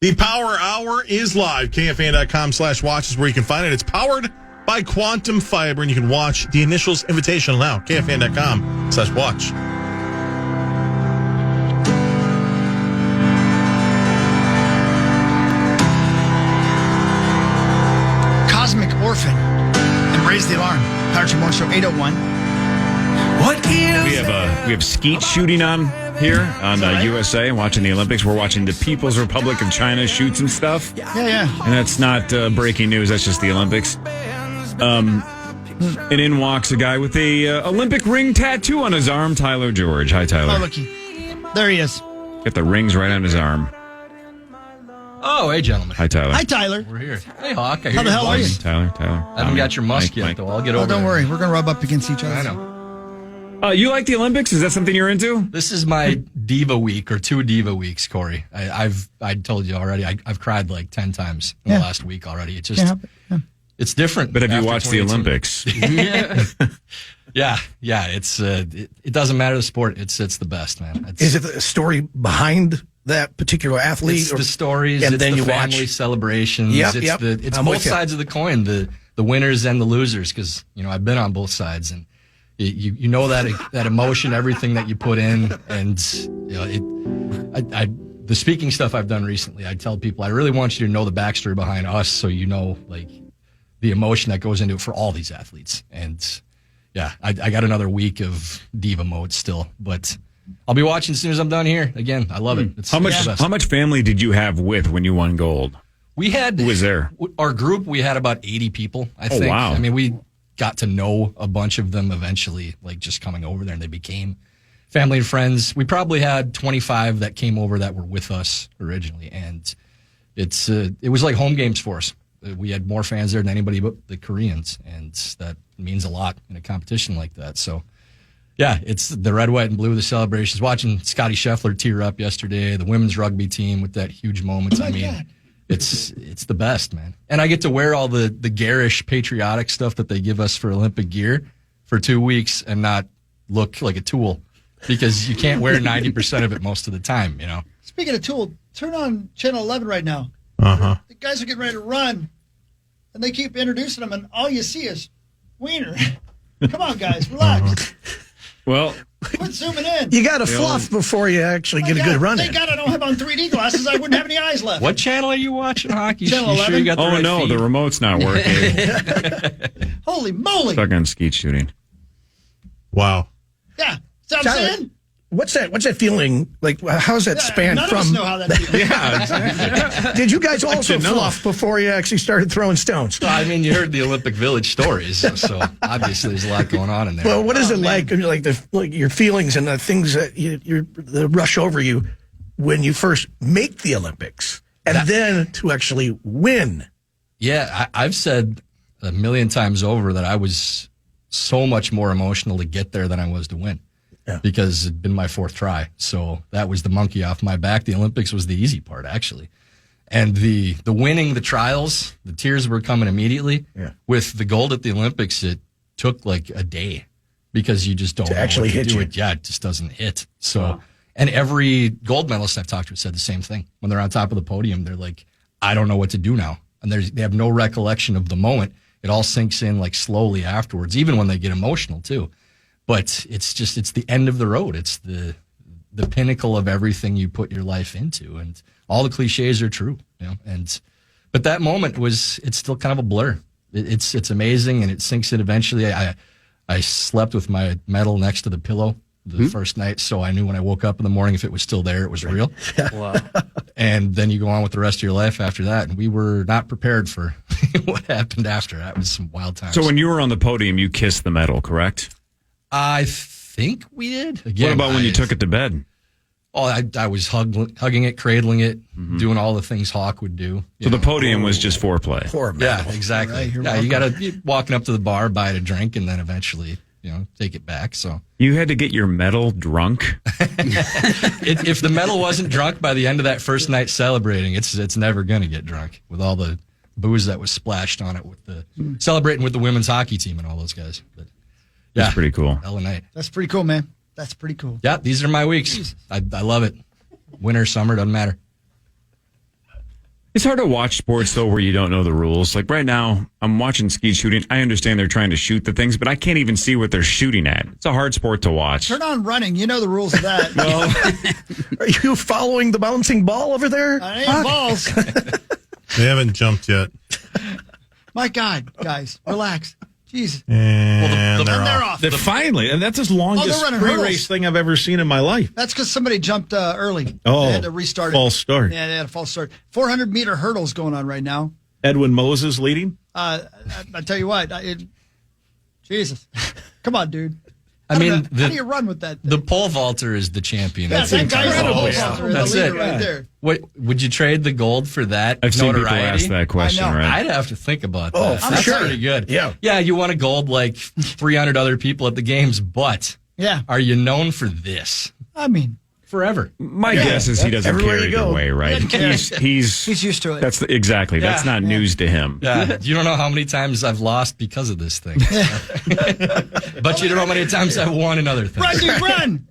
The Power Hour is live. KFAN.com/watch is where you can find it. It's powered by Quantum Fiber, and you can watch the Initials Invitational now. KFAN.com/watch. Cosmic Orphan and Raise the Alarm. Power Morning Show 801. What is we have skeet shooting on here on USA, watching the Olympics. We're watching the People's Republic of China shoot some stuff. Yeah. And that's not breaking news. That's just the Olympics. And in walks a guy with a Olympic ring tattoo on his arm, Tyler George. Hi, Tyler. Oh, looky. There he is. Got the rings right on his arm. Oh, hey, gentlemen. Hi, Tyler. Hi, Tyler. We're here. Hey, Hawk. How the hell are you? Tyler. I haven't got your musk yet, though. I'll get over it. Don't worry. We're going to rub up against each other. I know. You like the Olympics? Is that something you're into? This is my diva week or 2 diva weeks, Corey. I told you already. I've cried like 10 times in the last week already. It's just, it's different. But have you watched the Olympics? Yeah. It's it doesn't matter the sport. It's the best, man. Is it the story behind that particular athlete? It's the stories. And it's then the you family watch celebrations. It's both sides of the coin, the winners and the losers. Because I've been on both sides, and you know that emotion, everything that you put in, and the speaking stuff I've done recently. I tell people I really want you to know the backstory behind us, so you know like the emotion that goes into it for all these athletes. And yeah, I got another week of diva mode still, but I'll be watching as soon as I'm done here. Again, I love it. How much family did you have with when you won gold? We had. Who was there? Our group, we had about 80 people, I think. Wow. I mean, we got to know a bunch of them eventually, like just coming over there, and they became family and friends. We probably had 25 that came over that were with us originally, and it was like home games for us. We had more fans there than anybody but the Koreans, and that means a lot in a competition like that. So, yeah, it's the red, white, and blue, the celebrations. Watching Scotty Scheffler tear up yesterday, the women's rugby team with that huge moment. Oh, my God. It's the best, man. And I get to wear all the garish patriotic stuff that they give us for Olympic gear for 2 weeks and not look like a tool, because you can't wear 90% of it most of the time, Speaking of tool, turn on Channel 11 right now. Uh-huh. The guys are getting ready to run, and they keep introducing them, and all you see is wiener. Come on, guys, relax. Well, Quit zooming in. You got to fluff before you actually get a good run in. Thank God I don't have on 3D glasses. I wouldn't have any eyes left. What channel are you watching, Hockey? Channel 11. Sure you got the right feed? The remote's not working. Holy moly. Stuck on skeet shooting. Wow. Yeah. That's what I'm saying. What's that feeling like? How's that span none from? of us know how that feels. Yeah. Did you guys also fluff before you actually started throwing stones? Well, I mean, you heard the Olympic Village stories, so obviously there's a lot going on in there. Well, what is it like your feelings and the things that that rush over you when you first make the Olympics and then to actually win? Yeah, I've said a million times over that I was so much more emotional to get there than I was to win. Yeah. Because it'd been my 4th try. So that was the monkey off my back. The Olympics was the easy part, actually. And the winning the trials, the tears were coming immediately. Yeah. With the gold at the Olympics, it took like a day because you just don't actually hit it. Yeah, it just doesn't hit. So, and every gold medalist I've talked to said the same thing. When they're on top of the podium, they're like, I don't know what to do now. And they have no recollection of the moment. It all sinks in like slowly afterwards, even when they get emotional too. But it's the end of the road. It's the pinnacle of everything you put your life into, and all the cliches are true, but that moment it's still kind of a blur. It's amazing, and it sinks in eventually. I slept with my medal next to the pillow the first night, so I knew when I woke up in the morning if it was still there, it was real. Wow. And then you go on with the rest of your life after that, and we were not prepared for what happened after. That was some wild times. So when you were on the podium, you kissed the medal, correct? I think we did. Again, what about when you took it to bed? Oh, I was hugging it, cradling it, doing all the things Hawk would do. So the podium was just foreplay. Poor man. Yeah, exactly. Right, you got to walking up to the bar, buy it a drink, and then eventually, take it back. So you had to get your medal drunk. If the medal wasn't drunk by the end of that first night celebrating, it's never going to get drunk with all the booze that was splashed on it with the celebrating with the women's hockey team and all those guys. But yeah, that's pretty cool. Hell of a night. That's pretty cool, man. That's pretty cool. Yeah, these are my weeks. I love it. Winter, summer, doesn't matter. It's hard to watch sports, though, where you don't know the rules. Like right now, I'm watching skeet shooting. I understand they're trying to shoot the things, but I can't even see what they're shooting at. It's a hard sport to watch. Turn on running. You know the rules of that. Are you following the bouncing ball over there? I ain't balls. They haven't jumped yet. My God, guys, relax. Jesus. And They're off. Finally, and that's the longest running sprint hurdles. race thing I've ever seen in my life. That's because somebody jumped early. Oh, They had to restart false it. start. Yeah, they had a false start. 400-meter hurdles going on right now. Edwin Moses leading. I tell you what, Jesus. Come on, dude. I mean, how do you run with that thing? The pole vaulter is the champion. Yeah, that guy's the pole Yeah. vaulter, That's the it. leader right there. What would you trade the gold for that? I've seen people notoriety? ask that question, I know. right? I'd have to think about that. Oh, for That's sure. pretty good. Yeah. Yeah, you won a gold like 300 other people at the games, but Yeah. are you known for this? I mean, Forever. My guess is he doesn't everywhere care you either go. way, right? He's used to it. That's exactly. That's Yeah. not news to him. Yeah, you don't know how many times I've lost because of this thing. But you don't know how many times I've won another thing. Run, dude, run!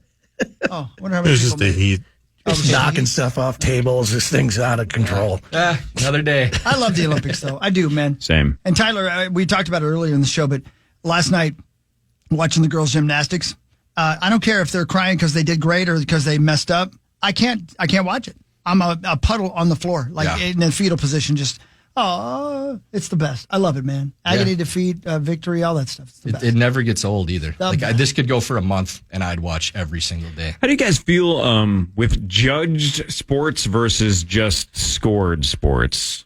Oh, I wonder how many There's people just the made it. heat. Just knocking stuff off tables. This thing's out of control. Another day. I love the Olympics, though. I do, man. Same. And Tyler, we talked about it earlier in the show, but last night, watching the girls' gymnastics, I don't care if they're crying because they did great or because they messed up. I can't watch it. I'm a puddle on the floor, like in a fetal position. Just, it's the best. I love it, man. Agony, defeat, victory, all that stuff. It's the best. It never gets old either. Like best. this could go for a month, and I'd watch every single day. How do you guys feel with judged sports versus just scored sports?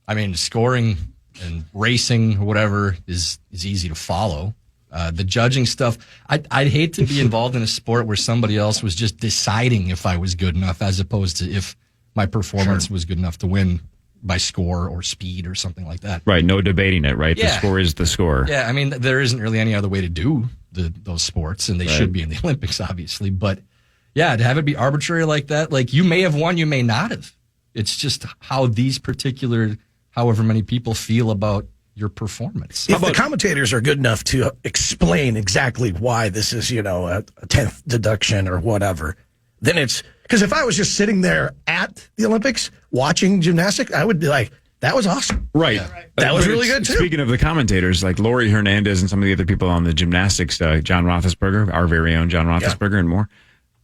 I mean, scoring and racing or whatever is easy to follow. The judging stuff, I'd hate to be involved in a sport where somebody else was just deciding if I was good enough, as opposed to if my performance was good enough to win by score or speed or something like that. Right, no debating it, right? The Yeah. score is the score. Yeah, I mean, there isn't really any other way to do those sports, and they should be in the Olympics, obviously. But yeah, to have it be arbitrary like that, like you may have won, you may not have. It's just how these particular, however many people feel about your performance. If the commentators are good enough to explain exactly why this is, a 10th deduction or whatever, then it's because if I was just sitting there at the Olympics watching gymnastics, I would be like, that was awesome. Right. Yeah. That was But really good, too. Speaking of the commentators, like Lori Hernandez and some of the other people on the gymnastics, John Roethlisberger, our very own John Roethlisberger, and more.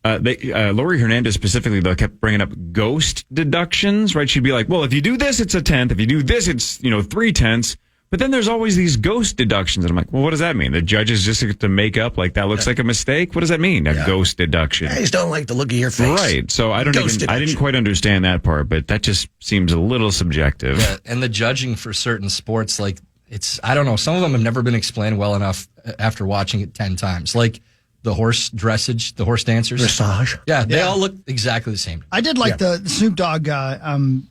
Lori Hernandez specifically, though, kept bringing up ghost deductions, right? She'd be like, well, if you do this, it's a 10th. If you do this, it's, 3/10. But then there's always these ghost deductions. And I'm like, well, what does that mean? The judges just get to make up like that looks like a mistake? What does that mean? A ghost deduction. I just don't like the look of your face. Right. So I Ghost didn't deduction. quite understand that part, but that just seems a little subjective. Yeah, and the judging for certain sports, like I don't know, some of them have never been explained well enough after watching it 10 times. Like the horse dressage, the horse dancers. Dressage. Yeah, they all look exactly the same. I did like the Snoop Dogg and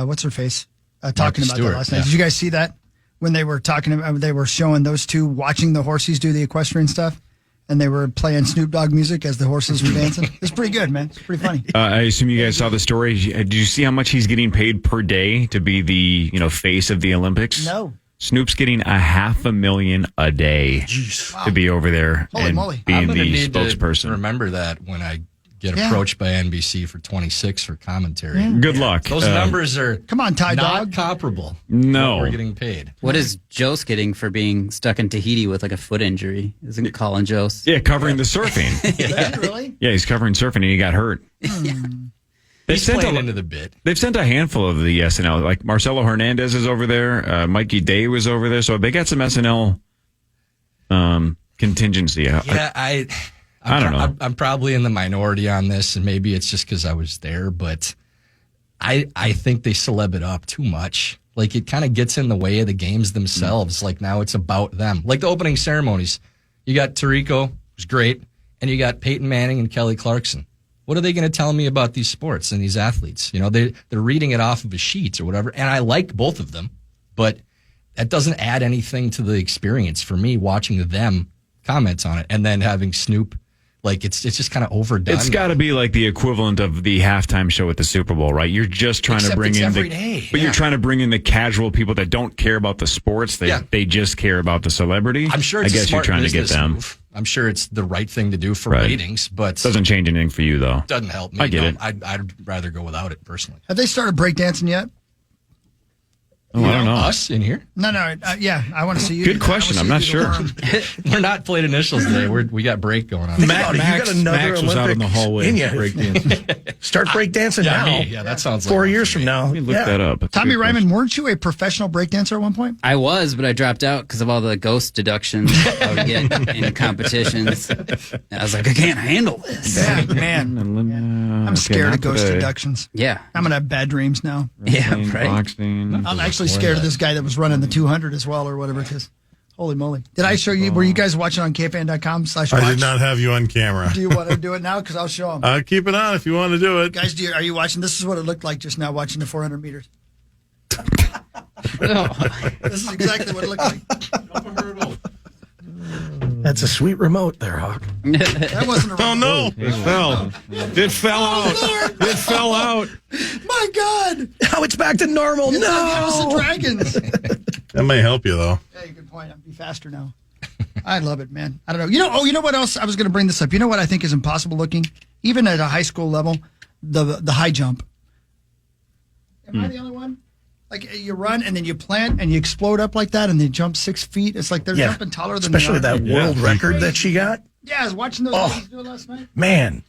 what's her face talking about Stewart, that last night. yeah. Did you guys see that when they were talking about? They were showing those two watching the horses do the equestrian stuff, and they were playing Snoop Dogg music as the horses were dancing. It's pretty good, man. It's pretty funny. I assume you guys saw the story. Did you see how much he's getting paid per day to be the face of the Olympics? No. Snoop's getting $500,000 a day to be over there Holy and moly. I'm being going to the need to spokesperson. remember that when I get Yeah. approached by NBC for 26 for commentary. Good luck. Those numbers are Come on, Ty not Dog. comparable. No. What we're getting paid. What is Jose getting for being stuck in Tahiti with like a foot injury? Isn't it Colin Jose? Yeah, covering the surfing. Is it really? Yeah, he's covering surfing and he got hurt. He's playing into the bit. They've sent a handful of the SNL. Like Marcelo Hernandez is over there. Mikey Day was over there. So they got some SNL contingency. Yeah, I don't know. I'm probably in the minority on this, and maybe it's just because I was there, but I think they celeb it up too much. Like, it kind of gets in the way of the games themselves. Like, now it's about them. Like, the opening ceremonies. You got Tirico, who's great, and you got Peyton Manning and Kelly Clarkson. What are they going to tell me about these sports and these athletes? They're reading it off of a sheet or whatever, and I like both of them, but that doesn't add anything to the experience for me watching them comment on it and then having Snoop. Like, it's just kind of overdone. It's got to be like the equivalent of the halftime show at the Super Bowl, right? You're just trying Except to bring it's in every day. but you're trying to bring in the casual people that don't care about the sports. They just care about the celebrity. I'm sure it's I guess a smart you're trying to get business them. move. I'm sure it's the right thing to do for Right. ratings, but Doesn't change anything for you though. doesn't help me. I get it. I'd rather go without it personally. Have they started breakdancing yet? Oh, I don't know. Us in here? No. Yeah, I want to see you. Good question. I'm not sure. We're not playing initials today. We got break going on. Max was out in the hallway. Breakdancing. Start breakdancing now. Me. Yeah, that sounds like 4 years from now. Let me look that up. That's a Tommy good Ryman, question. weren't you a professional breakdancer at one point? I was, but I dropped out because of all the ghost deductions I would get in competitions. I was like, I can't handle this. Yeah, man. I'm scared of ghost deductions. Yeah. I'm gonna have bad dreams now. Yeah, right. Boxing. I'm actually scared of this guy that was running the 200 as well, or whatever. Because, holy moly! Did I show you? Were you guys watching on KFAN.com/watch? I did not have you on camera. Do you want to do it now? Because I'll show them. Keep it on if you want to do it. Guys, are you watching? This is what it looked like just now watching the 400 meters. This is exactly what it looked like. That's a sweet remote there, Hawk. That wasn't a Oh, no. It fell. It fell out. It fell out. My God! Now it's back to normal. It's like House of No. Dragons. That may help you, though. Hey, good point. I'll be faster now. I love it, man. I don't know. You know what else? I was going to bring this up. You know what I think is impossible looking? Even at a high school level, the high jump. Am I the only one? Like you run and then you plant and you explode up like that and then you jump 6 feet. It's like they're jumping taller than Especially they are. that world record that she got. Yeah, I was watching those guys do it last night. Man.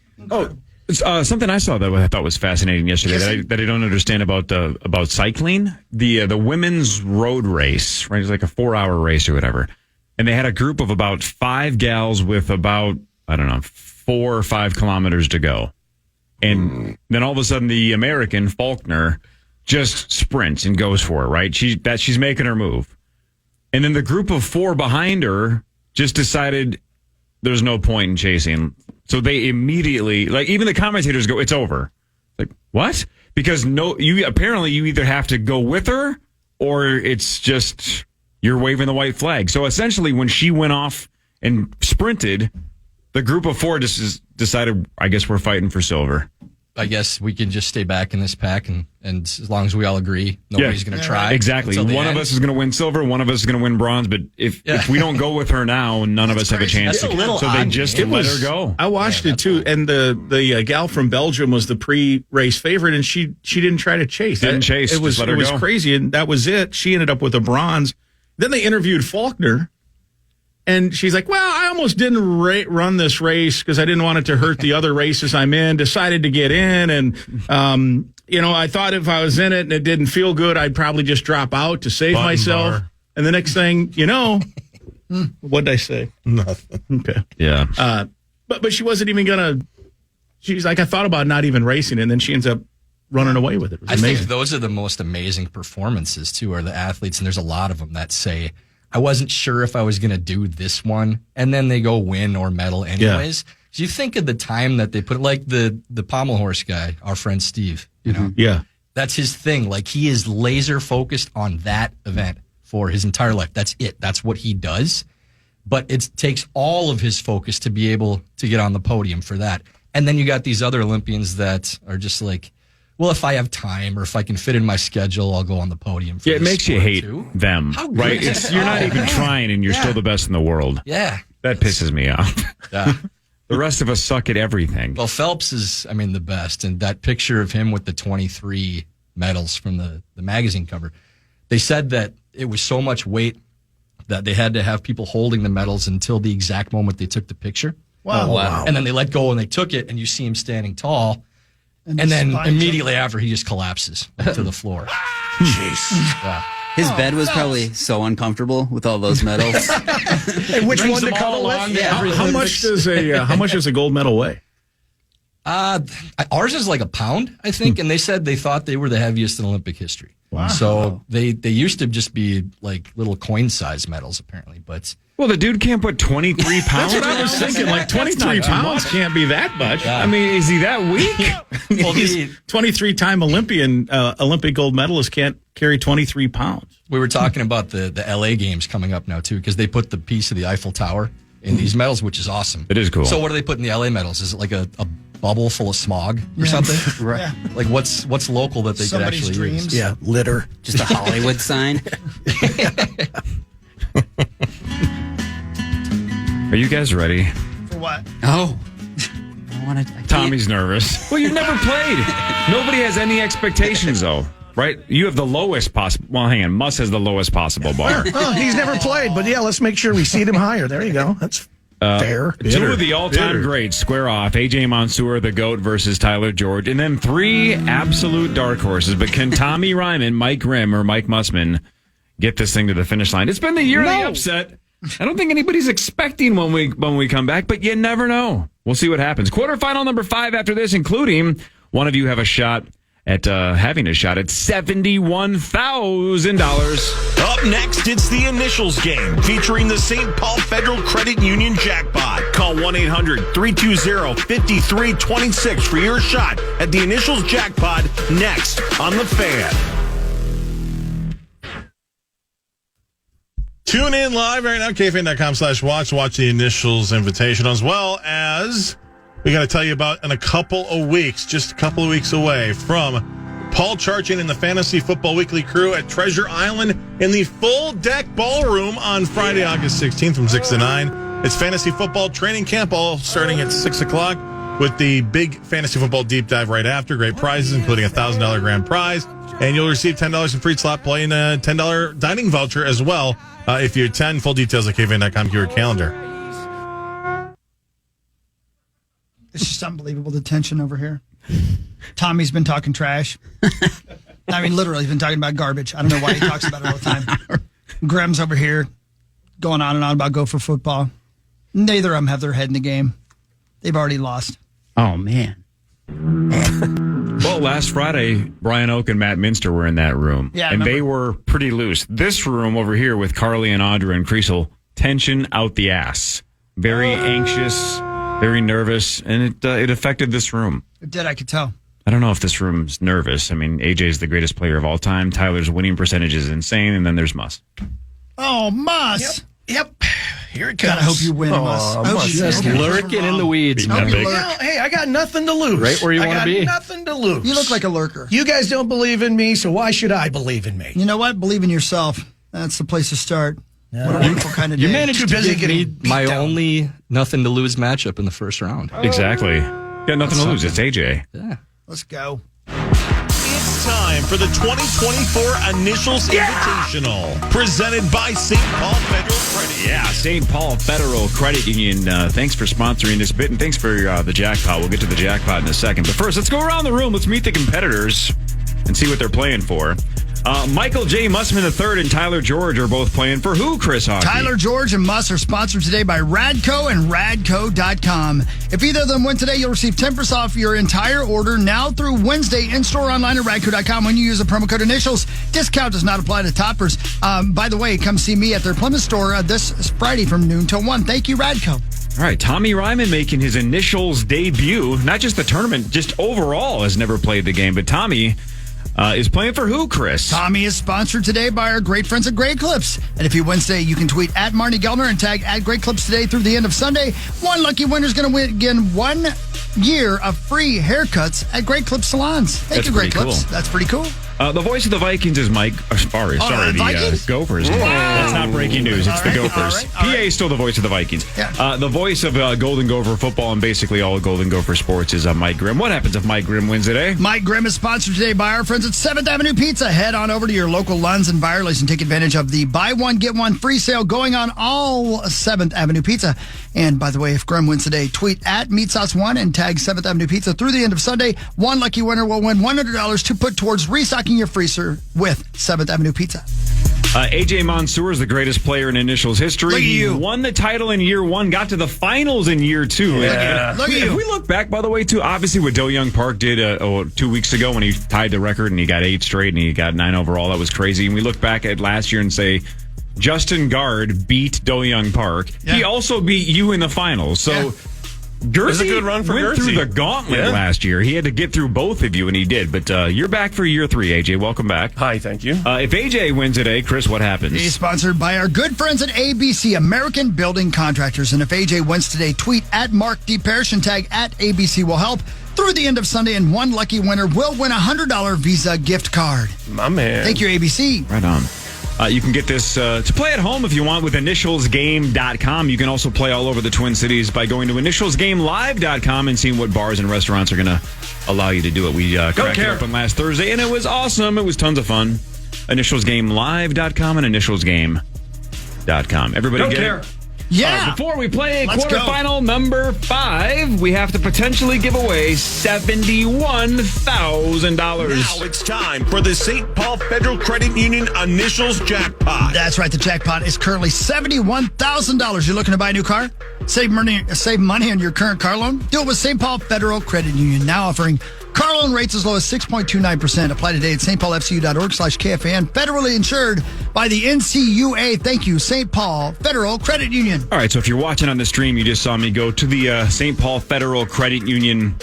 Something I saw that I thought was fascinating yesterday that I don't understand about cycling. The women's road race, right? It's like a 4-hour race or whatever. And they had a group of about 5 gals with about, I don't know, 4 or 5 kilometers to go. And then all of a sudden the American, Faulkner, just sprints and goes for it, right? She's making her move. And then the group of 4 behind her just decided there's no point in chasing. So they immediately, like, even the commentators go, it's over. Like, what? Because you either have to go with her or it's just you're waving the white flag. So essentially when she went off and sprinted, the group of 4 just decided, I guess we're fighting for silver. I guess we can just stay back in this pack, and as long as we all agree, nobody's going to try. Exactly. until the One of end. us is going to win silver. One of us is going to win bronze. But if we don't go with her now, none of us have a chance That's a little So they odd. just It let was- her go. I watched it too, and the gal from Belgium was the pre-race favorite, and she didn't try to chase. Didn't chase, It was just let her go. crazy, and that was it. She ended up with a bronze. Then they interviewed Faulkner, and she's like, "Well, I almost didn't run this race because I didn't want it to hurt the other races I'm in. Decided to get in, and I thought if I was in it and it didn't feel good, I'd probably just drop out to save Button myself. bar. And the next thing you know, what'd I say? Nothing. Okay." Yeah. But she wasn't even gonna. She's like, I thought about not even racing, and then she ends up running away with it. It was I amazing. think those are the most amazing performances, too, are the athletes. And there's a lot of them that say, I wasn't sure if I was going to do this one. And then they go win or medal anyways. So you think of the time that they put, like the pommel horse guy, our friend Steve, Yeah. that's his thing. Like he is laser focused on that event for his entire life. That's it. That's what he does. But it takes all of his focus to be able to get on the podium for that. And then you got these other Olympians that are just like, well, if I have time or if I can fit in my schedule, I'll go on the podium. For Yeah, it this makes you sport, hate too. them, How good right? is You're not that? even trying, and you're still the best in the world. Yeah. That pisses me off. Yeah. The rest of us suck at everything. Well, Phelps is, the best. And that picture of him with the 23 medals from the magazine cover, they said that it was so much weight that they had to have people holding the medals until the exact moment they took the picture. Wow. And then they let go and they took it, and you see him standing tall. And then spine immediately after, he just collapses to the floor. Jeez. His bed was probably so uncomfortable with all those medals. And which Brings one to them all cuddle along with? to every How much does a gold medal weigh? Ours is like a pound, I think, and they said they thought they were the heaviest in Olympic history. Wow. So they used to just be like little coin-sized medals, apparently, but... Well, the dude can't put 23 pounds. That's what I was thinking. Like 23 pounds can't be that much. I mean, is he that weak? Well, He's 23-time Olympian, Olympic gold medalist can't carry 23 pounds. we were talking about the LA games coming up now, too, because they put the piece of the Eiffel Tower in these medals, which is awesome. It is cool. So what do they put in the LA medals? Is it like a bubble full of smog or something? Right. Yeah. Like what's local that they Somebody's could actually dreams. use? Yeah, litter. Just a Hollywood sign. Are you guys ready? For what? Oh. I Tommy's nervous. Well, you've never played. Nobody has any expectations, though. right? You have the lowest possible. Well, hang on. Muss has the lowest possible bar. Well, he's never played, but yeah, let's make sure we seat him higher. There you go. That's fair. Two of the all-time greats square off. AJ Mansour, the GOAT, versus Tyler George. And then three absolute dark horses. But can Tommy Ryman, Mike Grimm, or Mike Mussman get this thing to the finish line? It's been the year of the upset. I don't think anybody's expecting when we come back, but you never know. We'll see what happens. Quarterfinal number 5 after this, including one of you have a shot at having a shot at $71,000. Up next, it's the Initials game featuring the St. Paul Federal Credit Union jackpot. Call 1-800-320-5326 for your shot at the Initials jackpot next on The Fan. Tune in live right now, KFAN.com/watch. Watch the Initials Invitational, as well as we got to tell you about in a couple of weeks, just a couple of weeks away, from Paul Charchin and the Fantasy Football Weekly crew at Treasure Island in the Full Deck Ballroom on Friday, August 16th from 6 to 9. It's Fantasy Football Training Camp, all starting at 6 o'clock with the big Fantasy Football Deep Dive right after. Great prizes, including a $1,000 grand prize. And you'll receive $10 in free slot play and a $10 dining voucher as well if you attend. Full details at KFAN.com, keyword calendar. It's just unbelievable, the tension over here. Tommy's been talking trash. I mean, literally, he's been talking about garbage. I don't know why he talks about it all the time. Grimm's over here going on and on about Gopher football. Neither of them have their head in the game. They've already lost. Oh, man. Well, last Friday, Brian Oak and Matt Minster were in that room, and they were pretty loose. This room over here with Carly and Audra and Creasel, tension out the ass. Very anxious, very nervous, and it affected this room. It did, I could tell. I don't know if this room's nervous. I mean, AJ's the greatest player of all time. Tyler's winning percentage is insane, and then there's Muss. Oh, Muss! Yep. Here it comes. God, I hope you win, Muss. I hope you Just lurking in the weeds, man. Well, hey, I got nothing to lose. Right where you want to be. I got nothing to lose. You look like a lurker. You guys don't believe in me, so why should I believe in me? You know what? Believe in yourself. That's the place to start. What a wonderful kind of day. You managed Too to busy give getting me beat my down. only nothing to lose matchup in the first round. Exactly. Got nothing to lose. It's AJ. Yeah. Let's go. It's time for the 2024 Initials Invitational, presented by St. Paul Federal Credit. Yeah, St. Paul Federal Credit Union. Thanks for sponsoring this bit, and thanks for the jackpot. We'll get to the jackpot in a second. But first, let's go around the room. Let's meet the competitors and see what they're playing for. Michael J. Mussman III and Tyler George are both playing for who, Chris Hockey? Tyler George and Muss are sponsored today by Radco and Radco.com. If either of them win today, you'll receive 10% off your entire order now through Wednesday in-store online at Radco.com when you use the promo code Initials. Discount does not apply to toppers. By the way, come see me at their Plymouth store this Friday from noon till 1. Thank you, Radco. All right, Tommy Ryman making his Initials debut. Not just the tournament, just overall has never played the game. But Tommy is playing for who, Chris? Tommy is sponsored today by our great friends at Great Clips. And if you win today, you can tweet at Marnie Gelner and tag at Great Clips today through the end of Sunday. One lucky winner is going to win again 1 year of free haircuts at Great Clips salons. Thank you, Great Clips. Cool. That's pretty cool. The voice of the Vikings is Mike. Sorry, the Gophers. That's not breaking news. It's the Gophers. PA is still the voice of the Vikings. Yeah. The voice of Golden Gopher football and basically all Golden Gopher sports is Mike Grimm. What happens if Mike Grimm wins today? Mike Grimm is sponsored today by our friends at 7th Avenue Pizza. Head on over to your local Lunds and Byerly's and take advantage of the buy one, get one free sale going on all 7th Avenue Pizza. And by the way, if Grimm wins today, tweet at MeatSauce1 and tag 7th Avenue Pizza through the end of Sunday. One lucky winner will win $100 to put towards restocking your freezer with 7th Avenue Pizza. AJ Mansour is the greatest player in Initials history. Look at He you. won the title in year 1, got to the finals in year 2. Yeah. Look at you. If we look back, by the way, too, obviously what Do Young Park did 2 weeks ago when he tied the record and he got 8 straight and he got 9 overall, that was crazy. And we look back at last year and say, Justin Guard beat Do Young Park. Yeah. He also beat you in the finals. So Yeah. Gersey was a good run for went Gersey. through the gauntlet last year. He had to get through both of you, and he did. But you're back for year 3, AJ. Welcome back. Hi, thank you. If AJ wins today, Chris, what happens? He's sponsored by our good friends at ABC, American Building Contractors. And if AJ wins today, tweet at Mark D. Parrish and tag at ABC will help through the end of Sunday, and one lucky winner will win a $100 Visa gift card. My man. Thank you, ABC. Right on. You can get this to play at home if you want with initialsgame.com. You can also play all over the Twin Cities by going to initialsgamelive.com and seeing what bars and restaurants are going to allow you to do it. We cracked it open last Thursday, and it was awesome. It was tons of fun. Initialsgamelive.com and initialsgame.com. Everybody get it? Yeah. Before we play Let's quarterfinal number 5, we have to potentially give away $71,000. Now it's time for the St. Paul Federal Credit Union Initials Jackpot. That's right. The jackpot is currently $71,000. You're looking to buy a new car? Save money on your current car loan? Do it with St. Paul Federal Credit Union, now offering car loan rates as low as 6.29%. Apply today at stpaulfcu.org/KFAN. Federally insured by the NCUA. Thank you, St. Paul Federal Credit Union. All right, so if you're watching on the stream, you just saw me go to the St. Paul Federal Credit Union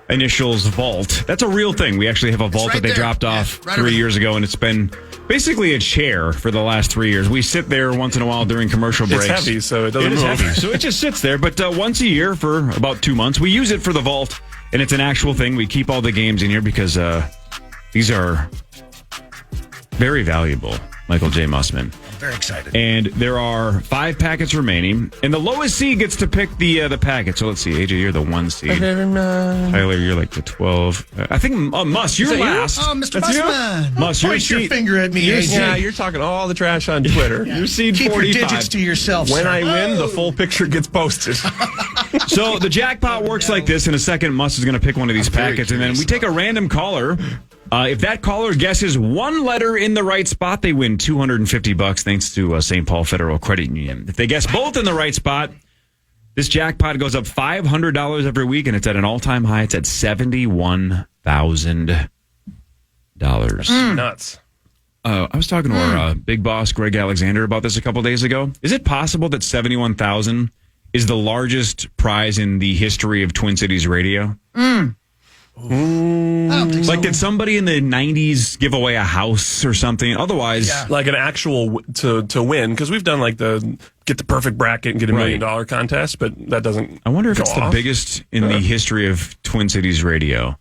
Initials Vault. That's a real thing. We actually have a vault right that they there. dropped off Yeah, right 3 over years ago, and it's been basically a chair for the last 3 years. We sit there once in a while during commercial breaks. It's heavy, so it doesn't move. Heavy, so it just sits there. But once a year for about 2 months, we use it for the vault, and it's an actual thing. We keep all the games in here because these are very valuable. Michael J. Mussman. Very excited. And there are 5 packets remaining, and the lowest seed gets to pick the packet. So let's see, AJ, you're the 1 seed. Tyler, you're like the 12. I think Muss, you're last. Oh, Mr. Mussman. Muss, you're Point your seed. finger at me, AJ. Yeah, you're talking all the trash on Twitter. You're seed Keep 45. your digits to yourself, When sir. I win, the full picture gets posted. So the jackpot works like this. In a second, Muss is going to pick one of these packets, and then we take a random caller. If that caller guesses one letter in the right spot, they win $250 thanks to St. Paul Federal Credit Union. If they guess both in the right spot, this jackpot goes up $500 every week, and it's at an all-time high. It's at $71,000. Nuts. I was talking to our big boss, Greg Alexander, about this a couple days ago. Is it possible that $71,000 is the largest prize in the history of Twin Cities radio? I don't think so. Like, did somebody in the 90s give away a house or something? Otherwise, Like an actual to win, because we've done like the get the perfect bracket and get $1 million contest, but that doesn't. I wonder if it's go the off. biggest in the history of Twin Cities radio.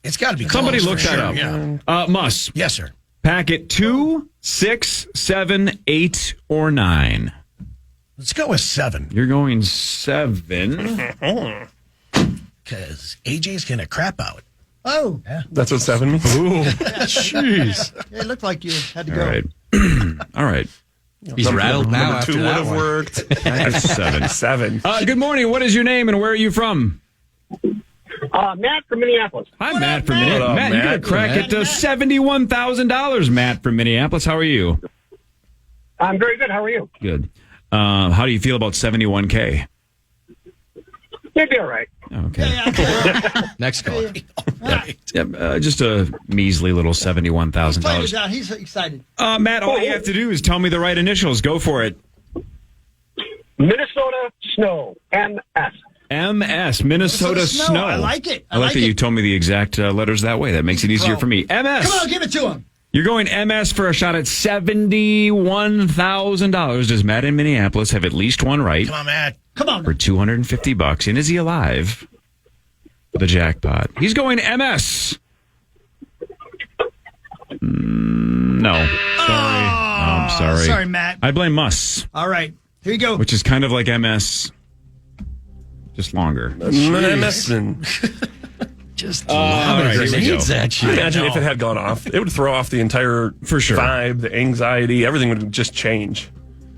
It's got to be Somebody close, look for that sure. up. Yeah. Muss, Yes, sir. packet 2, 6, 7, 8, or 9. Let's go with 7. You're going 7. Because AJ's going to crap out. Oh, That's what 7 means. Jeez. it looked like you had to All go. right. All right. He's rattled now Number after 2 would that have one. worked. That's 7. 7. Good morning. What is your name and where are you from? Matt from Minneapolis. Hi, Matt from Minneapolis. What up, Matt, you're going Matt? to crack it to $71,000, Matt from Minneapolis. How are you? I'm very good. How are you? Good. How do you feel about 71K? Maybe all right. Okay. Next call. Yep, just a measly little Play it $71,000. down. He's excited. Matt, all you have to do is tell me the right initials. Go for it. Minnesota snow. MS. MS, Minnesota Snow. I like it. I like that it. you told me the exact letters that way. That makes it easier for me. MS. Come on, give it to him. You're going MS for a shot at $71,000. Does Matt in Minneapolis have at least one right? Come on, Matt. Come on. For $250. And is he alive? The jackpot. He's going MS. No. Sorry. I'm sorry. Sorry, Matt. I blame Muss, All right. Here you go. which is kind of like MS, just longer. Messing. Just all right, here we grenades go. at you. Imagine if it had gone off. It would throw off the entire For sure. vibe, the anxiety, everything would just change.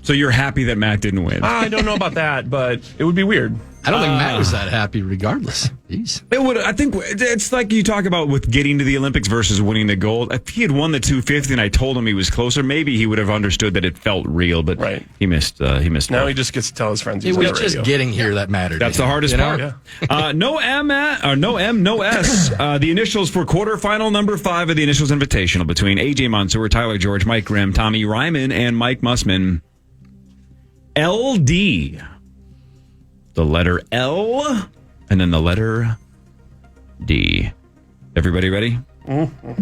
So you're happy that Matt didn't win? I don't know about that, but it would be weird. I don't think Matt was that happy regardless. Jeez. It would. I think it's like you talk about with getting to the Olympics versus winning the gold. If he had won the 250 and I told him he was closer, maybe he would have understood that it felt real. But Right. he missed. He missed. Now both. he just gets to tell his friends It he's was on the just radio. getting here that mattered. That's to the him, hardest you know? part. No M, no M, no S. The initials for quarterfinal number 5 of the Initials Invitational between AJ Mansour, Tyler George, Mike Grimm, Tommy Ryman, and Mike Mussman. LD. The letter L, and then the letter D. Everybody ready? Mm-hmm.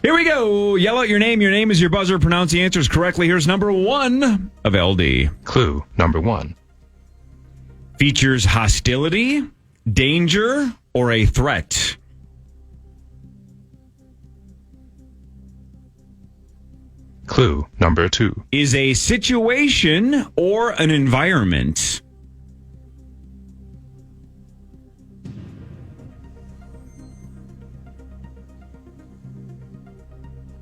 Here we go. Yell out your name. Your name is your buzzer. Pronounce the answers correctly. Here's number 1 of LD. Clue number 1. Features hostility, danger, or a threat. Clue number 2. Is a situation or an environment.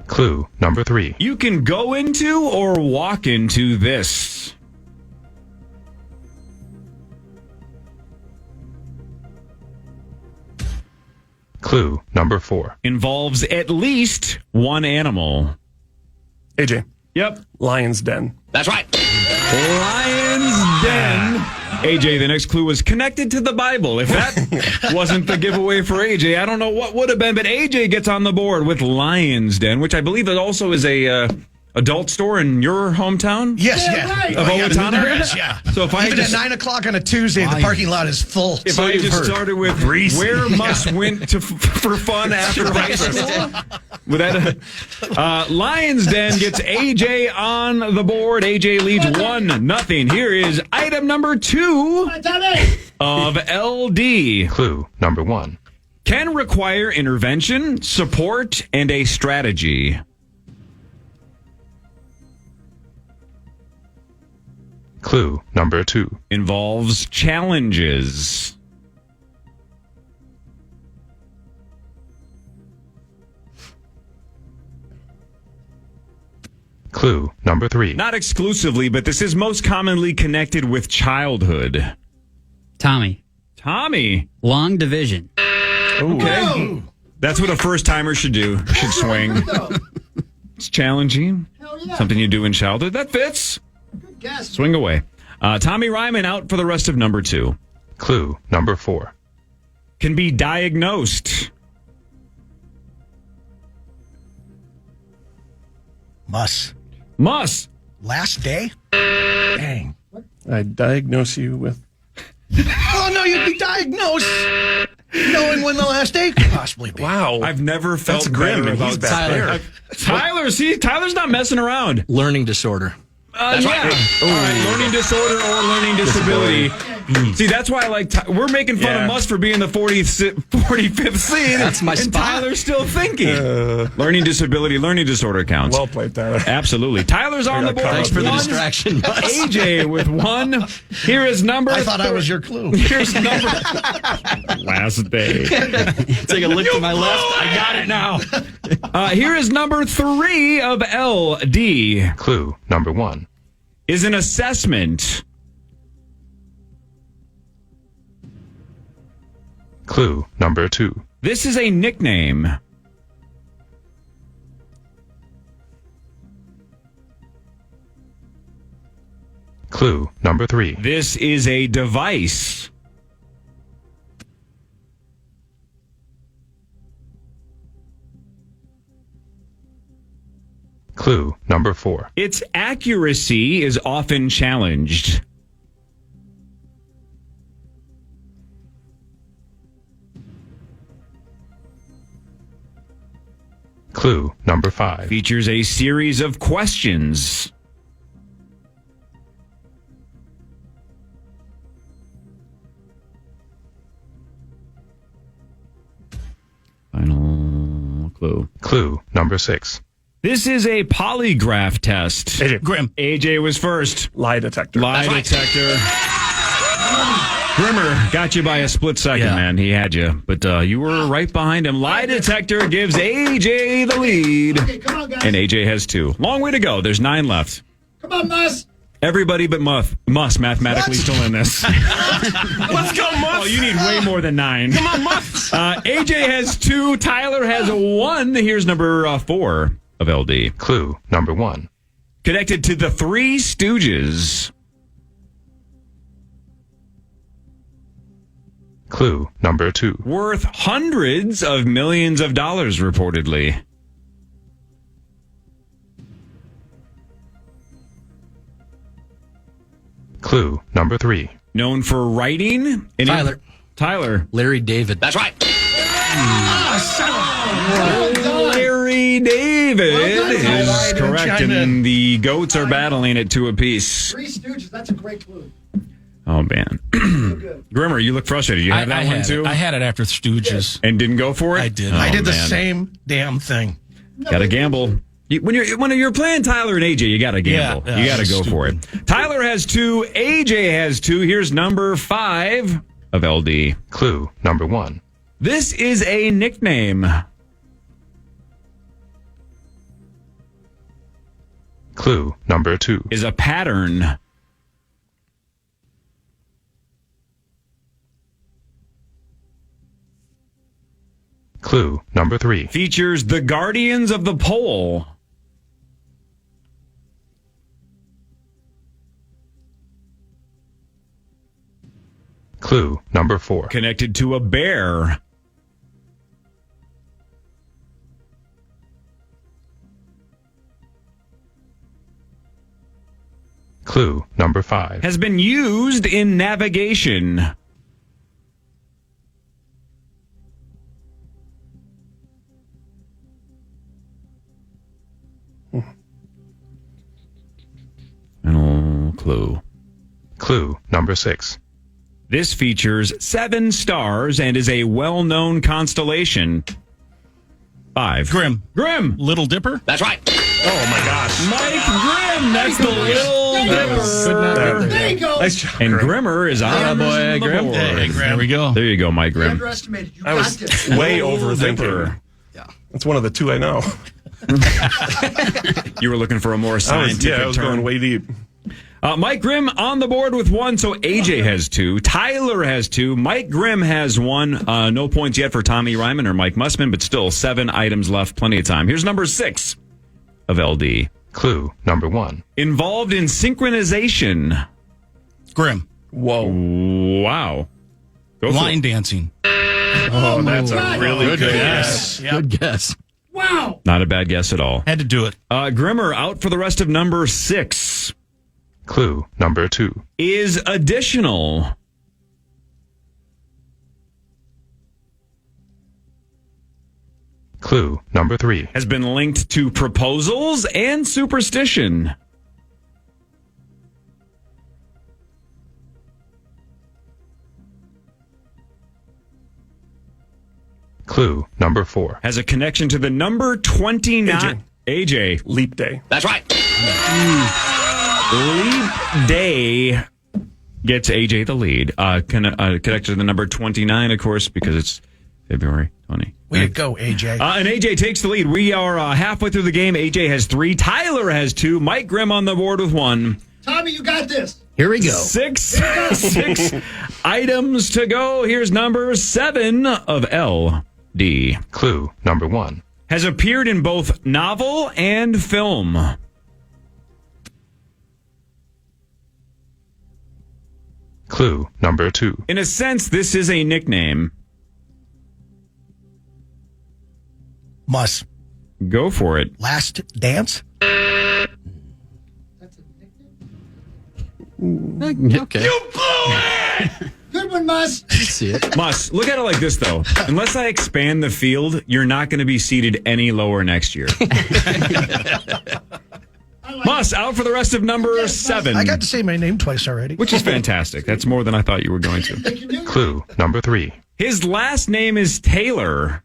Clue number 3. You can go into or walk into this. Clue number 4. Involves at least one animal. AJ. Yep. Lion's Den. That's right. Lion's Den. AJ, the next clue was connected to the Bible. If that wasn't the giveaway for AJ, I don't know what would have been. But AJ gets on the board with Lion's Den, which I believe it also is a adult store in your hometown. Yes, yeah. right. Of Owatonna? There is, yeah. So if I Even just at 9 o'clock on a Tuesday, the parking lot is full. if I just started with where Muss went to for fun after breakfast, with that, Lion's Den gets AJ on the board. AJ leads 1-0. Here is item number 2 of LD. Clue number 1. Can require intervention, support, and a strategy. Clue number 2. Involves challenges. Clue number 3. Not exclusively, but this is most commonly connected with childhood. Tommy. Tommy. Long division. Okay. That's what a first timer should do. Should swing. It's challenging. Something you do in childhood. That fits. Good guess. Swing away. Tommy Ryman out for the rest of number 2. Clue number 4. Can be diagnosed. Muss. Last day? Dang. I diagnose you with. Oh, no, you'd be diagnosed knowing when the last day could possibly be. Wow. I've never felt That's Grimm, better and he's about back there. Tyler. See, Tyler's not messing around. Learning disorder. That's right. All right, learning disorder or learning disability. See, that's why I like. We're making fun of Muss for being the 45th seed. That's my and spot. Tyler's still thinking. Learning disability, learning disorder counts. Well played, Tyler. Absolutely. Tyler's on the board. Thanks for the 1. distraction. AJ with 1. Here is number. I thought I was your clue. Here's number. Last day. Take a look to my left. I got it now. Here is number 3 of LD. Clue number 1. Is an assessment. Clue number 2. This is a nickname. Clue number 3. This is a device. Clue number 4. Its accuracy is often challenged. Clue number 5. Features a series of questions. Final clue. Clue number 6. This is a polygraph test. AJ. Grimm. AJ was first. Lie detector. Lie detector. Grimmer got you by a split second, man. He had you. But you were right behind him. Lie detector gives AJ the lead. Okay, come on, guys. And AJ has 2. Long way to go. There's 9 left. Come on, Muss. Everybody but Muss mathematically still in this. Let's go, Muss. Oh, you need way more than 9. Come on, Muss. AJ has 2. Tyler has 1. Here's number 4 of LD. Clue number 1. Connected to the Three Stooges. Clue number 2. Worth hundreds of millions of dollars, reportedly. Clue number 3. Known for writing. Tyler. Larry David. That's right. Larry David is correct, chime in. and the goats are battling at 2 apiece. Three Stooges. That's a great clue. Oh, man. Grimmer, you look frustrated. You have that one, too? I had it after Stooges. And didn't go for it? I did. Oh, I did the man. same damn thing. Gotta gamble. When you're playing Tyler and AJ, you got to gamble. Yeah, you got to go stupid. for it. Tyler has 2. AJ has 2. Here's number 5 of LD. Clue number 1. This is a nickname. Clue number 2. Is a pattern. Clue number 3. Features the Guardians of the Pole. Clue number 4. Connected to a bear. Clue number 5. Has been used in navigation. Final clue. Clue number 6. This features 7 stars and is a well-known constellation. 5. Grimm. Grimm. Little Dipper? That's right. Oh my gosh. Mike Grimm. That's the Little Dipper. There you go. Nice job. And Grimmer is on the Grimm. board. Hey, there we go. There you go, Mike You Grimm. underestimated. You I got was this. way Little overthinking. Dipper. That's one of the 2 I know. You were looking for a more scientific I was term. going way deep. Mike Grimm on the board with 1, so AJ has 2. Tyler has 2. Mike Grimm has 1. No points yet for Tommy Ryman or Mike Mussman, but still 7 items left. Plenty of time. Here's number 6 of LD. Clue number 1. Involved in synchronization. Grimm. Whoa. Wow. Go for Line it. dancing. Oh, that's a really good guess. Good guess. Wow. Not a bad guess at all. Had to do it. Grimmer out for the rest of number 6. Clue number 2. Is additional. Clue number 3. Has been linked to proposals and superstition. Clue number 4. Has a connection to the number 29. AJ. Leap day. That's right. Leap day gets AJ the lead. Connected to the number 29, of course, because it's February 20. Way to go, AJ. And AJ takes the lead. We are halfway through the game. AJ has 3. Tyler has 2. Mike Grimm on the board with 1. Tommy, you got this. Here we go. 6 items to go. Here's number 7 of LD. Clue number 1. Has appeared in both novel and film. Clue number 2. In a sense, this is a nickname. Muss. Go for it. Last dance? Okay. Good one, Mus. See it. Muss, look at it like this, though. Unless I expand the field, you're not going to be seated any lower next year. Muss, out for the rest of number 7. I got to say my name twice already. Which is fantastic. That's more than I thought you were going to. Clue number 3. His last name is Taylor.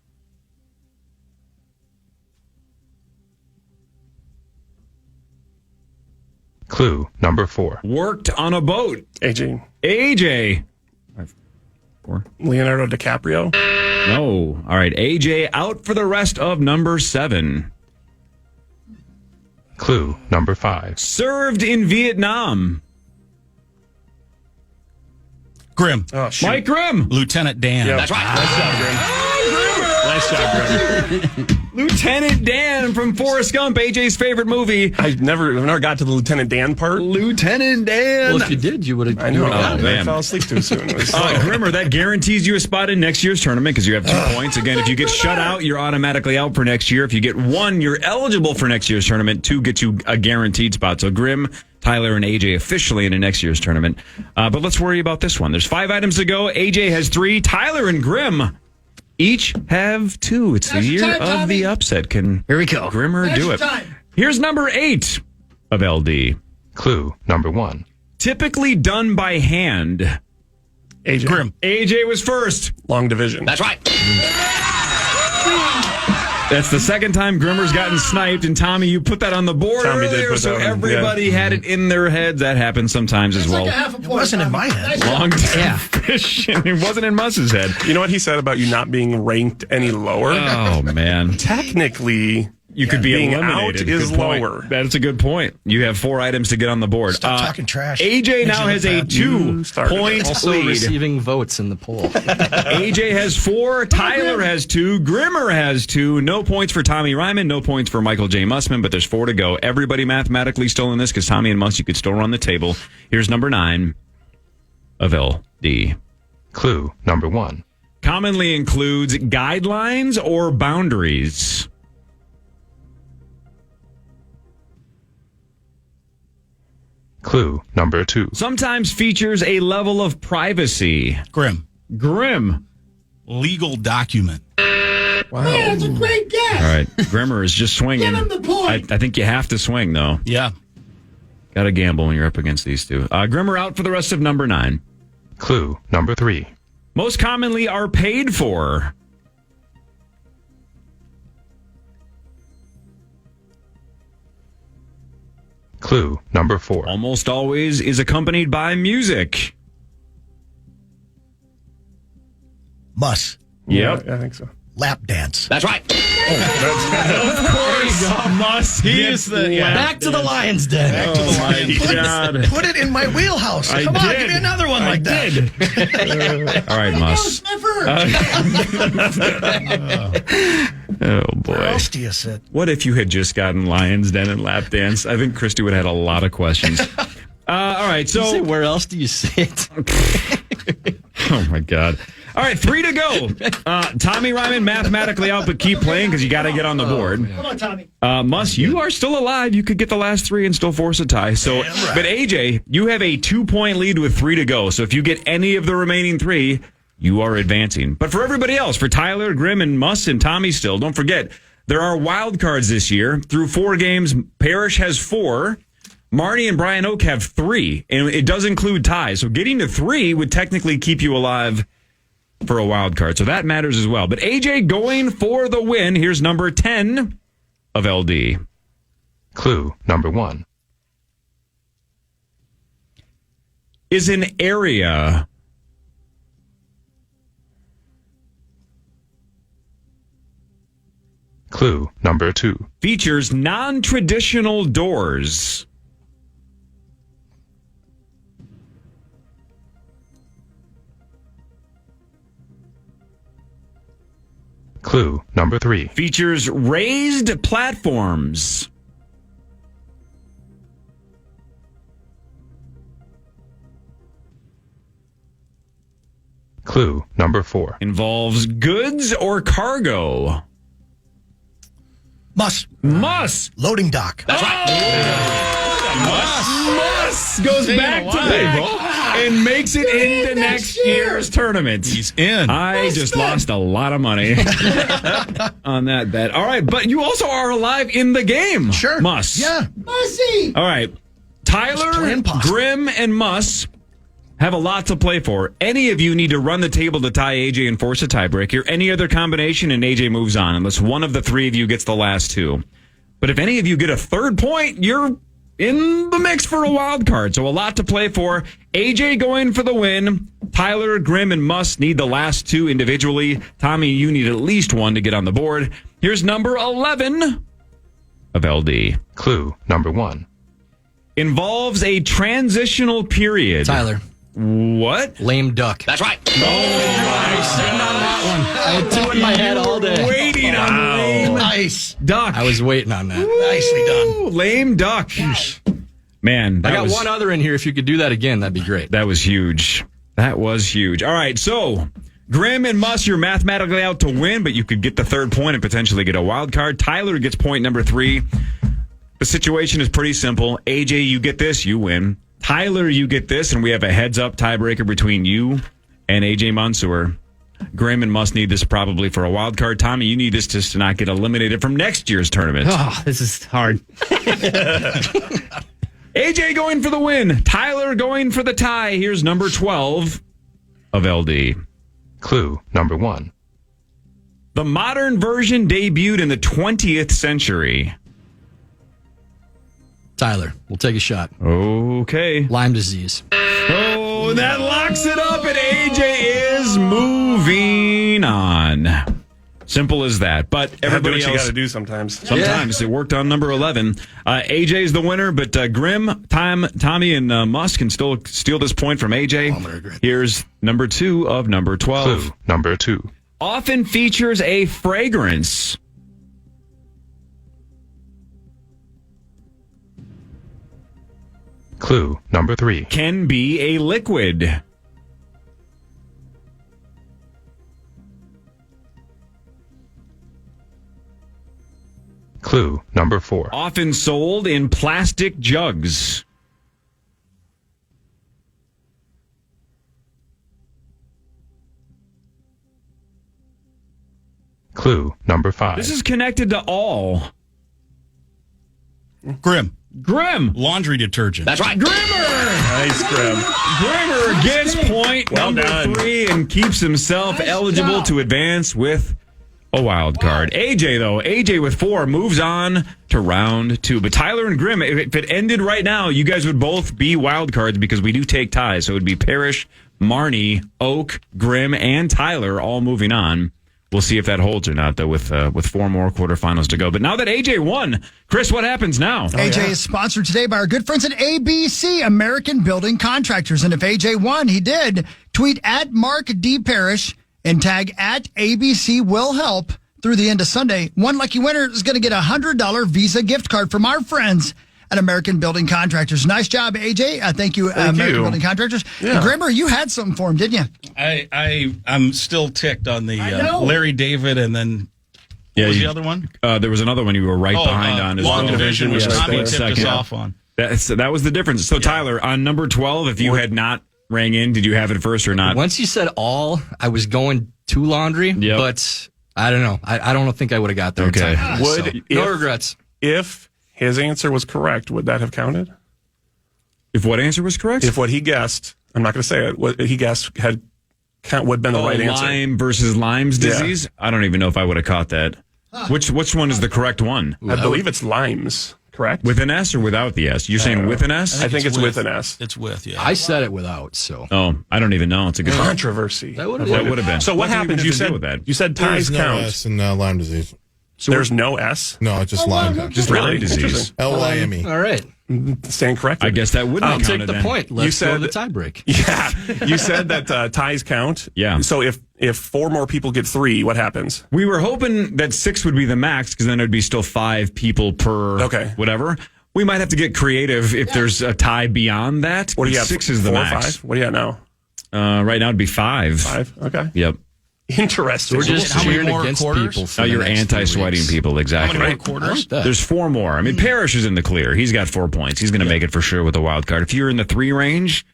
Clue number 4. Worked on a boat. AJ. AJ. 4. Leonardo DiCaprio. No. All right. AJ out for the rest of number 7. Clue number 5. Served in Vietnam. Grimm. Oh, shoot. Mike Grimm. Lieutenant Dan. Yep. That's right. Nice job, Grim. Lieutenant Dan from Forrest Gump, AJ's favorite movie. I never got to the Lieutenant Dan part. Lieutenant Dan. Well, if you did, you would have. I know. Oh, man. I fell asleep too soon. It was Grimmer, that guarantees you a spot in next year's tournament because you have 2 points. Again, if you get shut out, you're automatically out for next year. If you get 1, you're eligible for next year's tournament. 2 gets you a guaranteed spot. So Grimm, Tyler, and AJ officially into next year's tournament. But let's worry about this one. There's 5 items to go. AJ has 3. Tyler and Grimm each have 2. It's the year of the upset. Can Here we go. Grimmer do it? Here's number 8 of LD. Clue number 1. Typically done by hand. AJ. Grimm. AJ was first. Long division. That's right. That's the second time Grimmer's gotten sniped, and Tommy, you put that on the board Tommy did earlier, put so that on, everybody had it in their heads. That happens sometimes as well. It wasn't in my head. Long time fishing. It wasn't in Muss's head. You know what he said about you not being ranked any lower? Oh, man. Technically, You could be being eliminated. out is Good point. lower. That's a good point. You have 4 items to get on the board. Stop talking trash. AJ Makes now you has look a bad. 2-point Also lead. receiving votes in the poll. AJ has 4. Tyler has 2. Grimmer has 2. No points for Tommy Ryman. No points for Michael J. Mussman, but there's 4 to go. Everybody mathematically still in this because Tommy and Muss, you could still run the table. Here's number 9 of LD. Clue number 1. Commonly includes guidelines or boundaries. Clue number 2. Sometimes features a level of privacy. Grimm. Grimm. Legal document. Wow. That's a great guess. All right. Grimmer is just swinging. Give him the point. I think you have to swing, though. Yeah. Got to gamble when you're up against these two. Grimmer out for the rest of number 9. Clue number 3. Most commonly are paid for. Clue number 4. Almost always is accompanied by music. Muss. Yep. Yeah, I think so. Lap dance. That's right. Must. He is the Back to the lion's den. Oh my God. Put it in my wheelhouse. Come on, give me another one like that. All right, Muss. Oh boy. Where else do you sit? What if you had just gotten Lion's Den and Lap Dance? I think Christy would have had a lot of questions. All right, You say, so where else do you sit? oh my God. All right, 3 to go. Tommy Ryman mathematically out, but keep playing because you got to get on the board. Come on, Tommy. Muss, you are still alive. You could get the last 3 and still force a tie. So, but AJ, you have a 2-point lead with 3 to go. So if you get any of the remaining 3, you are advancing. But for everybody else, for Tyler, Grimm, and Muss, and Tommy still, don't forget, there are wild cards this year. Through 4 games, Parrish has 4. Marty and Brian Oak have 3. And it does include ties. So getting to 3 would technically keep you alive for a wild card. So that matters as well. But AJ going for the win. Here's number 10 of LD. Clue number 1. Is an area. Clue number 2. Features non-traditional doors. Clue number 3. Features raised platforms. Clue number 4. Involves goods or cargo. Muss. Loading dock. That's right. Muss goes back to back and makes it into next year's tournament. He's in. I just lost a lot of money on that bet. All right, but you also are alive in the game. Sure. Muss. Yeah. Mussy. All right. Tyler, playing possum. Grimm, and Muss have a lot to play for. Any of you need to run the table to tie AJ and force a tiebreak here. Any other combination and AJ moves on unless one of the 3 of you gets the last 2. But if any of you get a 3rd point, you're in the mix for a wild card. So a lot to play for. AJ going for the win. Tyler, Grimm, and Muss need the last 2 individually. Tommy, you need at least 1 to get on the board. Here's number 11 of LD. Clue number 1. Involves a transitional period. Tyler. What? Lame duck. That's right. Sitting on that one. I had 2 in my head all day. Waiting on lame Nice. duck. I was waiting on that. Nicely done. Ooh, lame duck. Man, I got one other in here. If you could do that again, that'd be great. That was huge. That was huge. All right, so Grimm and Muss, you're mathematically out to win, but you could get the 3rd point and potentially get a wild card. Tyler gets point number 3. The situation is pretty simple. AJ, you get this, you win. Tyler, you get this, and we have a heads-up tiebreaker between you and AJ Mansour. Grimm and Muss need this probably for a wild card. Tommy, you need this just to not get eliminated from next year's tournament. Oh, this is hard. AJ going for the win. Tyler going for the tie. Here's number 12 of LD. Clue number 1. The modern version debuted in the 20th century. Tyler, we'll take a shot. Okay. Lyme disease. Oh, that locks it up, and AJ is moving on. Simple as that. But everybody else, you else, got to do sometimes. Sometimes it worked on number 11. AJ's the winner, but Grimm, Tommy, and Musk can still steal this point from AJ. Here's number 2 of number 12. Clue number 2. Often features a fragrance. Clue number 3. Can be a liquid. Clue number 4. Often sold in plastic jugs. Clue number 5. This is connected to all. Grimm. Laundry detergent. That's right. Grimmer. Nice, Grimm. Grimmer gets point Well number done. 3 and keeps himself eligible to advance with a wild card. AJ with 4 moves on to round 2. But Tyler and Grimm, if it ended right now, you guys would both be wild cards because we do take ties. So it would be Parrish, Marnie, Oak, Grimm, and Tyler all moving on. We'll see if that holds or not, though, with 4 more quarterfinals to go. But now that AJ won, Chris, what happens now? AJ is sponsored today by our good friends at ABC, American Building Contractors. And if AJ won, he did, tweet at Mark D. Parrish and tag at ABC Will Help through the end of Sunday. One lucky winner is going to get a $100 Visa gift card from our friends at American Building Contractors. Nice job, AJ. Thank you, American Building Contractors. Yeah. Grimmer, you had something for him, didn't you? I'm still ticked on the Larry David, and then what was the other one? There was another one you were right behind on as Long well. division, which Tommy tipped us off on. That was the difference. So, Tyler, on number 12, if you had not rang in, did you have it first or not? Once you said all, I was going to laundry, but I don't know. I don't think I would have got there. Okay. In time. No regrets. If his answer was correct, would that have counted? If what answer was correct? If what he guessed, I'm not going to say it, what he guessed would have been the right answer. Lyme versus Lyme's disease? Yeah. I don't even know if I would have caught that. Which one is the correct one? I believe it's Lyme's, correct? With an S or without the S? You're saying with an S? I think it's with an S. It's with, yeah. I said it without, so. Oh, I don't even know. It's a good controversy. That would have been. So what happens? You said ties count. S in Lyme disease. So there's no S? No, it's just Lyme. Just Lyme disease. Lyme. All right. Stand corrected. I guess that wouldn't I'll have take counted the then. point. Let's go to the tie break. Yeah. You said that ties count. Yeah. So if 4 more people get 3, what happens? We were hoping that 6 would be the max because then it would be still 5 people per whatever. We might have to get creative if there's a tie beyond that. What do you have? 6 is the 4 or max. 5? What do you got now? Right now it'd be 5. 5? Okay. Yep. Interesting. We're just How many cheering more against quarters? people. Oh, you're anti-sweating people, exactly. How many more quarters? There's 4 more. I mean, Parrish is in the clear. He's got 4 points. He's going to make it for sure with a wild card. If you're in the 3 range,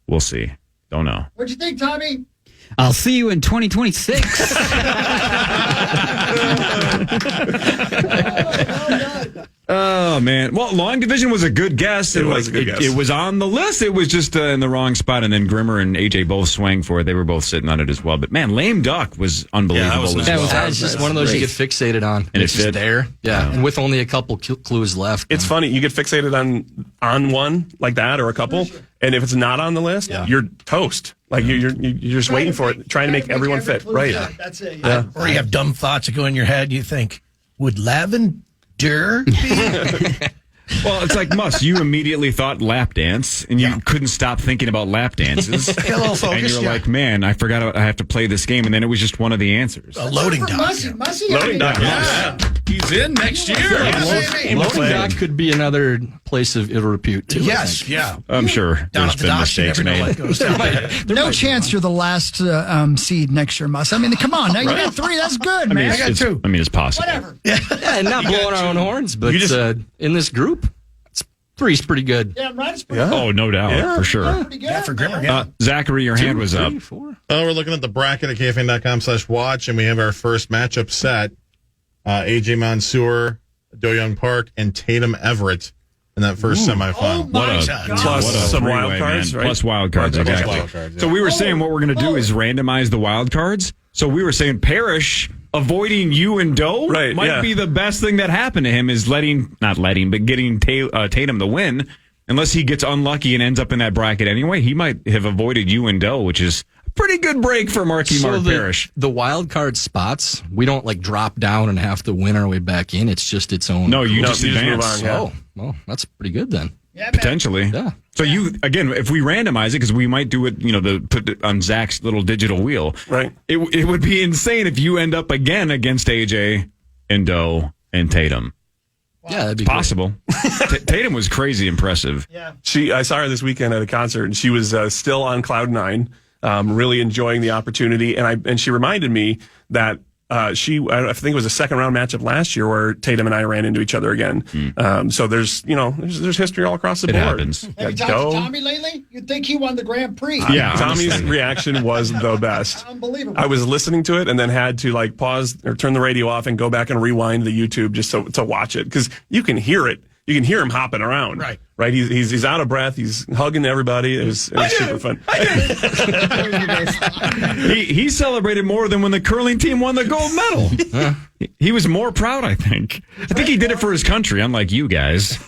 we'll see. Don't know. What'd you think, Tommy? I'll see you in 2026. Oh, man. Well, Long Division was a good guess. It was a good guess. It was on the list. It was just in the wrong spot. And then Grimmer and AJ both swang for it. They were both sitting on it as well. But, man, Lame Duck was unbelievable as well. It's just one of those you get fixated on. And it's just there. Yeah. And with only a couple clues left. It's funny. You get fixated on one like that or a couple. And if it's not on the list, you're toast. Like you're just waiting for it, trying to make everyone fit. Right. That's it. Yeah. Or you have dumb thoughts that go in your head. You think, would lavender be? Well, it's like Muss. You immediately thought lap dance, and you couldn't stop thinking about lap dances. A little focus, and you're like, man, I forgot I have to play this game, and then it was just one of the answers. A loading dock. Loading dock. Yeah. He's in next year. Loading dock could be another place of ill repute, too. Yes, yeah. I'm sure Down there's at the been dock, mistakes you never know made. what goes down. No chance you're the last seed next year, Muss. I mean, come on. Now you got 3. That's good, man. I got 2. I mean, it's possible. Whatever. Yeah, and not blowing our own horns, but in this group, 3's pretty good. Yeah, right. It's pretty Oh, no doubt, for sure. pretty good. Yeah, for Grimmer. Yeah. Zachary, your hand was up. 3, 4. We're looking at the bracket at KFAN.com/watch, and we have our first matchup set. AJ Mansour, Do-Young Park, and Tatum Everett in that first semifinal. Plus some wild three-way, cards, man. right? Plus wild cards, exactly. Wild cards, yeah. So we were saying what we're going to do is randomize the wild cards. So we were saying Parrish avoiding you and Doe might be the best thing that happened to him is getting Tatum the win. Unless he gets unlucky and ends up in that bracket anyway, he might have avoided you and Doe, which is a pretty good break for Mark Parrish. The wild card spots, we don't like drop down and have to win our way back in. It's just its own. No, you just advance. Move on, Oh, well, that's pretty good then. Yeah, potentially. Yeah. So you again, if we randomize it, because we might do it, put it on Zach's little digital wheel. Right. It would be insane if you end up again against AJ and Doe and Tatum. Wow. Yeah, that'd be possible. Tatum was crazy impressive. Yeah. I saw her this weekend at a concert, and she was still on cloud nine, really enjoying the opportunity. And she reminded me that I think it was a second round matchup last year where Tatum and I ran into each other again. So there's history all across the board. Happens. Have you talked to Tommy lately? You'd think he won the Grand Prix. Yeah, Tommy's reaction was the best. Unbelievable. I was listening to it and then had to pause or turn the radio off and go back and rewind the YouTube just to watch it, because you can hear it. You can hear him hopping around. Right. He's out of breath. He's hugging everybody. It was super fun. He celebrated more than when the curling team won the gold medal. He was more proud, I think. I think he did it for his country, unlike you guys.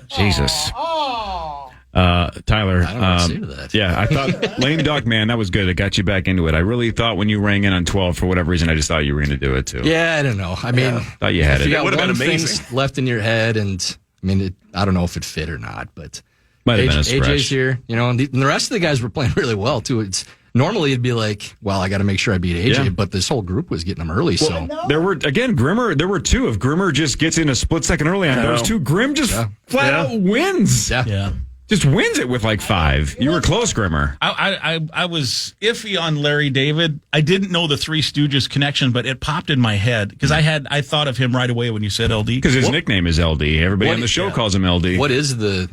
Jesus. Tyler. I don't know what to say to that. Yeah, I thought lame duck, man, that was good. It got you back into it. I really thought when you rang in on 12, for whatever reason, I just thought you were going to do it too. Yeah, I don't know. I mean, thought you had it. You got It would have been one amazing. thing left in your head, and I mean, I don't know if it fit or not, but Might have been a stretch. AJ's here, and the rest of the guys were playing really well too. Normally it'd be like, well, I got to make sure I beat AJ, but this whole group was getting them early. So there were Grimmer. There were two. If Grimmer just gets in a split second early on those two, Grimm just flat out wins. Yeah. Just wins it with 5. You were close, Grimmer. I was iffy on Larry David. I didn't know the Three Stooges connection, but it popped in my head because I thought of him right away when you said LD. Because his nickname is LD. Everybody on the show calls him LD. What is the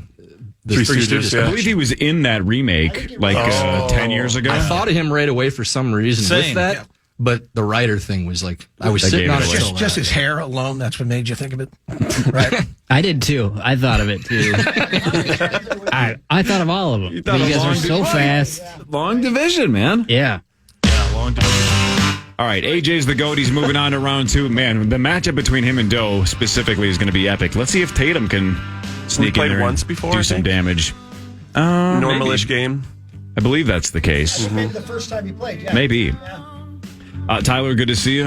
Three Stooges? I believe he was in that remake 10 years ago. I thought of him right away for some reason with that. But the writer thing was I was sitting on it. Just his hair alone, that's what made you think of it, right? I did too. I thought of it too. I thought of all of them. You guys are so fast. Long division, man. Yeah. Long division. All right, AJ's the GOAT. He's moving on to round 2. Man, the matchup between him and Doe specifically is going to be epic. Let's see if Tatum can sneak in there once and before, do some damage. Normalish game. I believe that's the case. Maybe the first time he played. Yeah. Maybe. Yeah. Tyler, good to see you.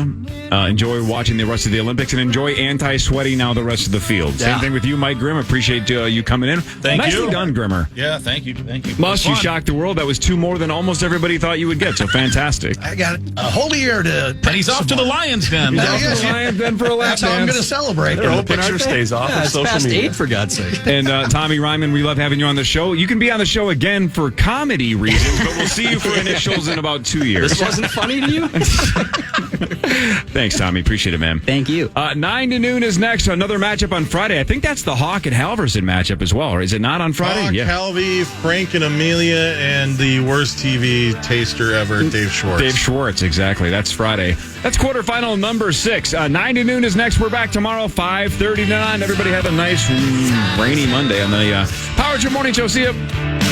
Enjoy watching the rest of the Olympics and enjoy anti-sweaty now the rest of the field. Same thing with you, Mike Grimm. Appreciate you coming in. Nicely done, Grimmer. Yeah, thank you. Must you shocked the world. That was 2 more than almost everybody thought you would get, so fantastic. I got a whole year to. And he's off to the Lions Den. That's how I'm going to celebrate. The picture stays off of social past media. 8, for God's sake. And Tommy Ryman, we love having you on the show. You can be on the show again for comedy reasons, but we'll see you for initials in about 2 years. This wasn't funny to you? Thanks, Tommy. Appreciate it, man. Thank you. 9 to noon is next. Another matchup on Friday. I think that's the Hawk and Halverson matchup as well, or is it not on Friday? Hawk, Halvey, Frank and Amelia, and the worst TV taster ever, Dave Schwartz. Dave Schwartz, exactly. That's Friday. That's quarterfinal number 6. 9 to noon is next. We're back tomorrow, 5:30 to 9. Everybody have a nice rainy Monday on the Power Trip Morning Show. See you.